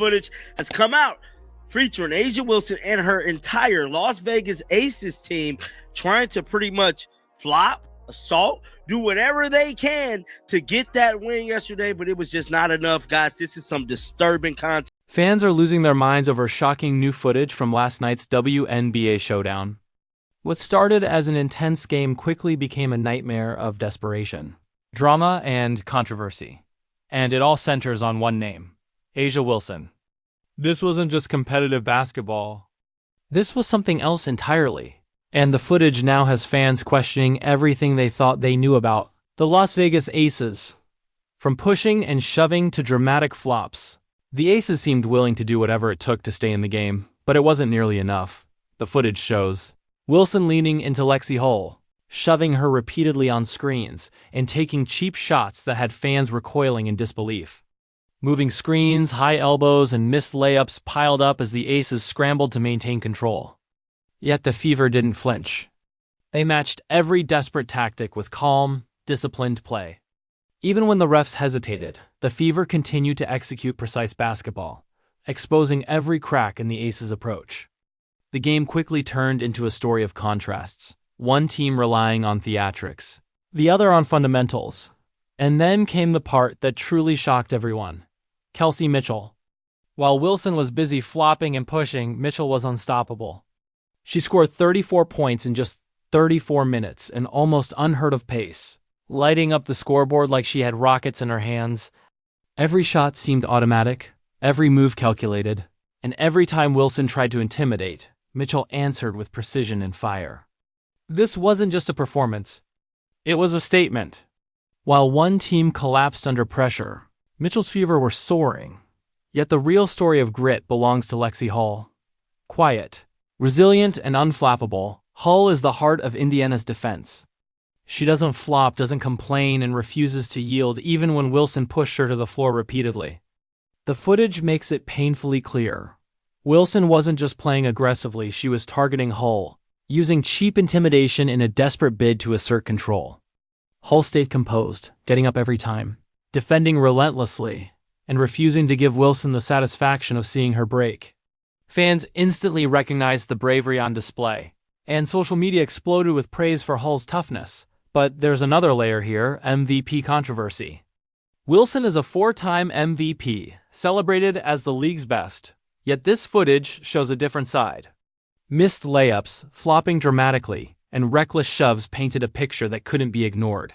footage has come out featuring A'ja Wilson and her entire Las Vegas Aces team trying to pretty much flop, assault, do whatever they can to get that win yesterday, but it was just not enough, guys. This is some disturbing content. Fans are losing their minds over shocking new footage from last night's WNBA showdown. What started as an intense game quickly became a nightmare of desperation, drama, and controversy. And it all centers on one name, A'ja Wilson. This wasn't just competitive basketball. This was something else entirely. And the footage now has fans questioning everything they thought they knew about the Las Vegas Aces. From pushing and shoving to dramatic flops, the Aces seemed willing to do whatever it took to stay in the game, but it wasn't nearly enough. The footage shows Wilson leaning into Lexi hole, shoving her repeatedly on screens, and taking cheap shots that had fans recoiling in disbelief. Moving screens, high elbows, and missed layups piled up as the Aces scrambled to maintain control. Yet the Fever didn't flinch. They matched every desperate tactic with calm, disciplined play. Even when the refs hesitated, the Fever continued to execute precise basketball, exposing every crack in the Aces' approach. The game quickly turned into a story of contrasts, one team relying on theatrics, the other on fundamentals. And then came the part that truly shocked everyone. Kelsey Mitchell. While Wilson was busy flopping and pushing, Mitchell was unstoppable. She scored 34 points in just 34 minutes, an almost unheard-of pace, lighting up the scoreboard like she had rockets in her hands. Every shot seemed automatic, every move calculated, and every time Wilson tried to intimidate, Mitchell answered with precision and fire. This wasn't just a performance. It was a statement. While one team collapsed under pressure, Mitchell's Fever were soaring. Yet the real story of grit belongs to Lexi Hull. Quiet, resilient, and unflappable, Hull is the heart of Indiana's defense. She doesn't flop, doesn't complain, and refuses to yield even when Wilson pushed her to the floor repeatedly. The footage makes it painfully clear. Wilson wasn't just playing aggressively, she was targeting Hull, using cheap intimidation in a desperate bid to assert control. Hull stayed composed, getting up every time, defending relentlessly, and refusing to give Wilson the satisfaction of seeing her break. Fans instantly recognized the bravery on display, and social media exploded with praise for Hull's toughness. But there's another layer here, MVP controversy. Wilson is a four-time MVP, celebrated as the league's best. Yet this footage shows a different side. Missed layups, flopping dramatically, and reckless shoves painted a picture that couldn't be ignored.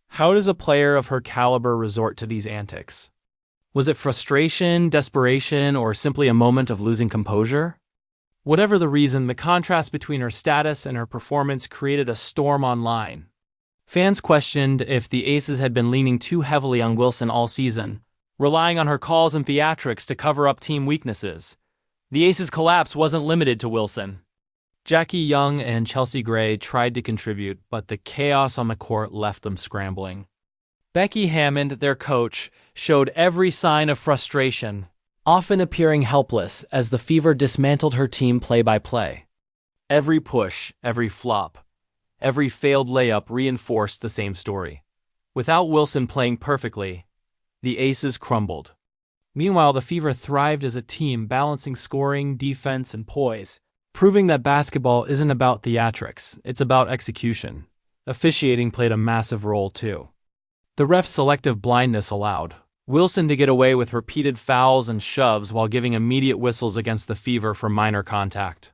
How does a player of her caliber resort to these antics? Was it frustration, desperation, or simply a moment of losing composure? Whatever the reason, the contrast between her status and her performance created a storm online. Fans questioned if the Aces had been leaning too heavily on Wilson all season, relying on her calls and theatrics to cover up team weaknesses. The Aces' collapse wasn't limited to Wilson. Jackie Young and Chelsea Gray tried to contribute, but the chaos on the court left them scrambling. Becky Hammond, their coach, showed every sign of frustration, often appearing helpless as the Fever dismantled her team play by play. Every push, every flop, every failed layup reinforced the same story. Without Wilson playing perfectly, the Aces crumbled. Meanwhile, the Fever thrived as a team, balancing scoring, defense, and poise, proving that basketball isn't about theatrics, it's about execution. Officiating played a massive role too. The ref's selective blindness allowed Wilson to get away with repeated fouls and shoves while giving immediate whistles against the Fever for minor contact.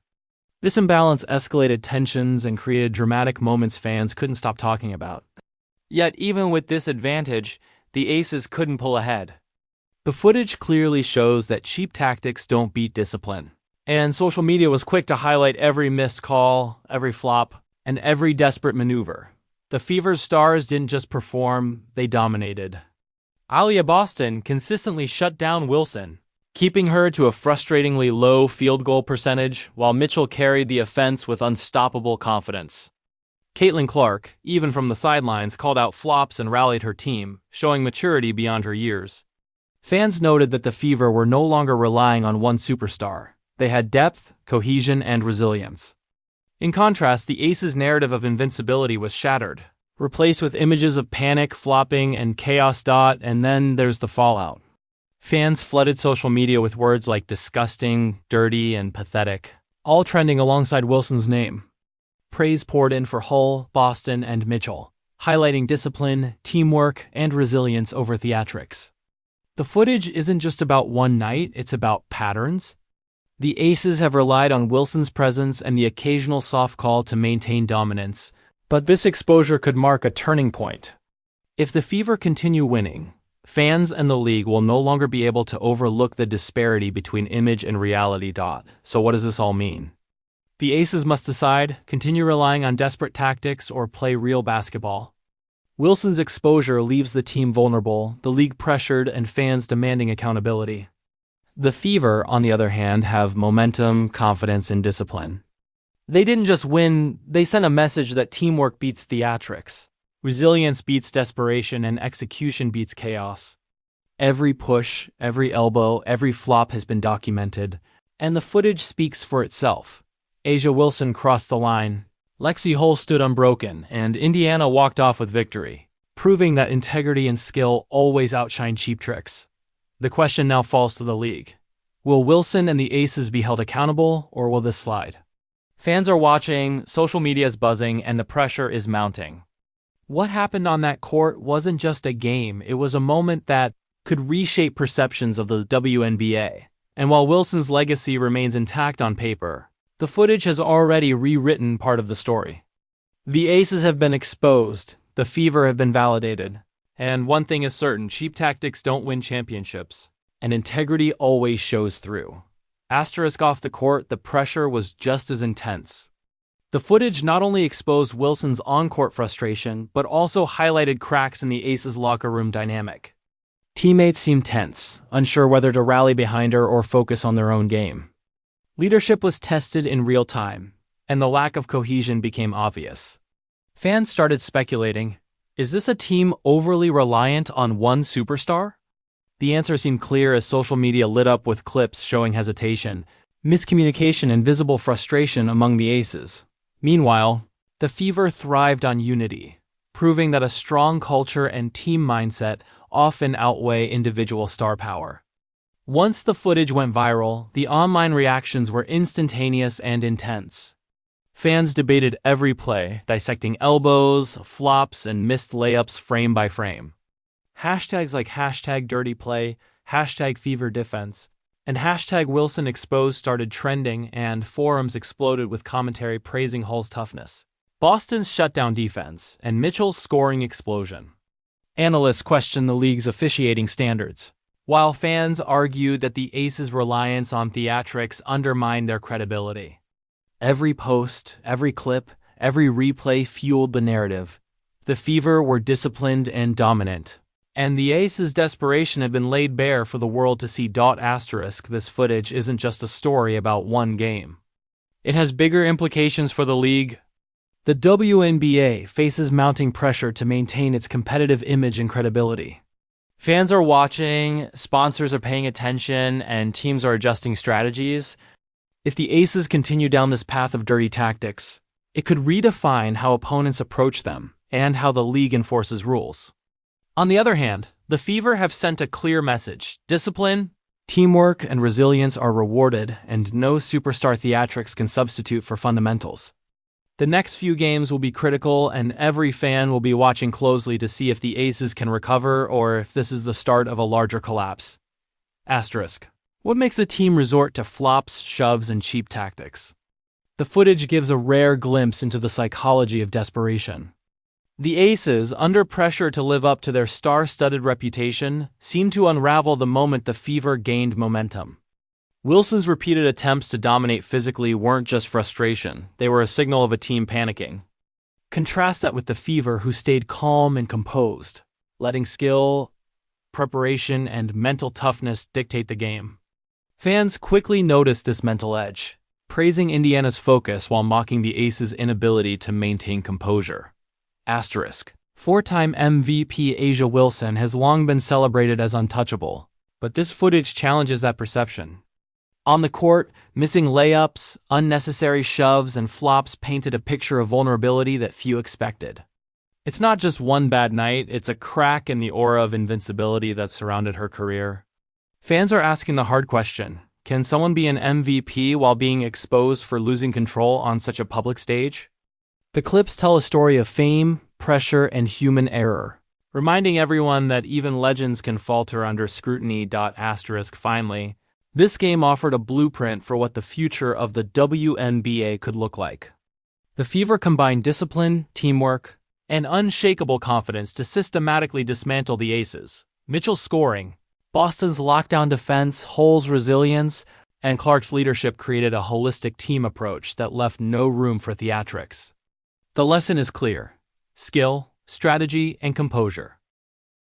This imbalance escalated tensions and created dramatic moments fans couldn't stop talking about. Yet even with this advantage, the Aces couldn't pull ahead. The footage clearly shows that cheap tactics don't beat discipline, and social media was quick to highlight every missed call, every flop, and every desperate maneuver. The Fever's stars didn't just perform, they dominated. Aaliyah Boston consistently shut down Wilson, keeping her to a frustratingly low field goal percentage, while Mitchell carried the offense with unstoppable confidence. Caitlin Clark, even from the sidelines, called out flops and rallied her team, showing maturity beyond her years. Fans noted that the Fever were no longer relying on one superstar. They had depth, cohesion, and resilience. In contrast, the Aces' narrative of invincibility was shattered, replaced with images of panic, flopping, and chaos. And then there's the fallout. Fans flooded social media with words like disgusting, dirty, and pathetic, all trending alongside Wilson's name. Praise poured in for Hull, Boston, and Mitchell, highlighting discipline, teamwork, and resilience over theatrics. The footage isn't just about one night, it's about patterns. The Aces have relied on Wilson's presence and the occasional soft call to maintain dominance, but this exposure could mark a turning point. If the Fever continue winning, fans and the league will no longer be able to overlook the disparity between image and reality. So what does this all mean? The Aces must decide, continue relying on desperate tactics or play real basketball. Wilson's exposure leaves the team vulnerable, the league pressured, and fans demanding accountability. The Fever, on the other hand, have momentum, confidence, and discipline. They didn't just win, they sent a message that teamwork beats theatrics. Resilience beats desperation, and execution beats chaos. Every push, every elbow, every flop has been documented, and the footage speaks for itself. A'ja Wilson crossed the line, Lexi Hull stood unbroken, and Indiana walked off with victory, proving that integrity and skill always outshine cheap tricks. The question now falls to the league. Will Wilson and the Aces be held accountable, or will this slide? Fans are watching, social media is buzzing, and the pressure is mounting. What happened on that court wasn't just a game, it was a moment that could reshape perceptions of the WNBA. And while Wilson's legacy remains intact on paper, the footage has already rewritten part of the story. The Aces have been exposed, the Fever have been validated, and one thing is certain, cheap tactics don't win championships, and integrity always shows through. Asterisk off the court, the pressure was just as intense. The footage not only exposed Wilson's on-court frustration, but also highlighted cracks in the Aces' locker room dynamic. Teammates seemed tense, unsure whether to rally behind her or focus on their own game. Leadership was tested in real time, and the lack of cohesion became obvious. Fans started speculating, is this a team overly reliant on one superstar? The answer seemed clear as social media lit up with clips showing hesitation, miscommunication, and visible frustration among the Aces. Meanwhile, the Fever thrived on unity, proving that a strong culture and team mindset often outweigh individual star power. Once the footage went viral, the online reactions were instantaneous and intense. Fans debated every play, dissecting elbows, flops, and missed layups frame by frame. Hashtags like #DirtyPlay, #FeverDefense, and #WilsonExposed started trending, and forums exploded with commentary praising Hull's toughness, Boston's shutdown defense, and Mitchell's scoring explosion. Analysts questioned the league's officiating standards, while fans argued that the Aces' reliance on theatrics undermined their credibility. Every post, every clip, every replay fueled the narrative. The Fever were disciplined and dominant, and the Aces' desperation had been laid bare for the world to see. This footage isn't just a story about one game. It has bigger implications for the league. The WNBA faces mounting pressure to maintain its competitive image and credibility. Fans are watching, sponsors are paying attention, and teams are adjusting strategies. If the Aces continue down this path of dirty tactics, it could redefine how opponents approach them and how the league enforces rules. On the other hand, the Fever have sent a clear message. Discipline, teamwork, and resilience are rewarded, and no superstar theatrics can substitute for fundamentals. The next few games will be critical, and every fan will be watching closely to see if the Aces can recover or if this is the start of a larger collapse. Asterisk. What makes a team resort to flops, shoves, and cheap tactics? The footage gives a rare glimpse into the psychology of desperation. The Aces, under pressure to live up to their star-studded reputation, seemed to unravel the moment the Fever gained momentum. Wilson's repeated attempts to dominate physically weren't just frustration, they were a signal of a team panicking. Contrast that with the Fever, who stayed calm and composed, letting skill, preparation, and mental toughness dictate the game. Fans quickly noticed this mental edge, praising Indiana's focus while mocking the Aces' inability to maintain composure. Asterisk. Four-time MVP A'ja Wilson has long been celebrated as untouchable, but this footage challenges that perception. On the court, missing layups, unnecessary shoves, and flops painted a picture of vulnerability that few expected. It's not just one bad night, it's a crack in the aura of invincibility that surrounded her career. Fans are asking the hard question: can someone be an MVP while being exposed for losing control on such a public stage? The clips tell a story of fame, pressure, and human error, reminding everyone that even legends can falter under scrutiny. Finally, this game offered a blueprint for what the future of the WNBA could look like. The Fever combined discipline, teamwork, and unshakable confidence to systematically dismantle the Aces. Mitchell's scoring, Boston's lockdown defense, Hull's resilience, and Clark's leadership created a holistic team approach that left no room for theatrics. The lesson is clear: skill, strategy, and composure.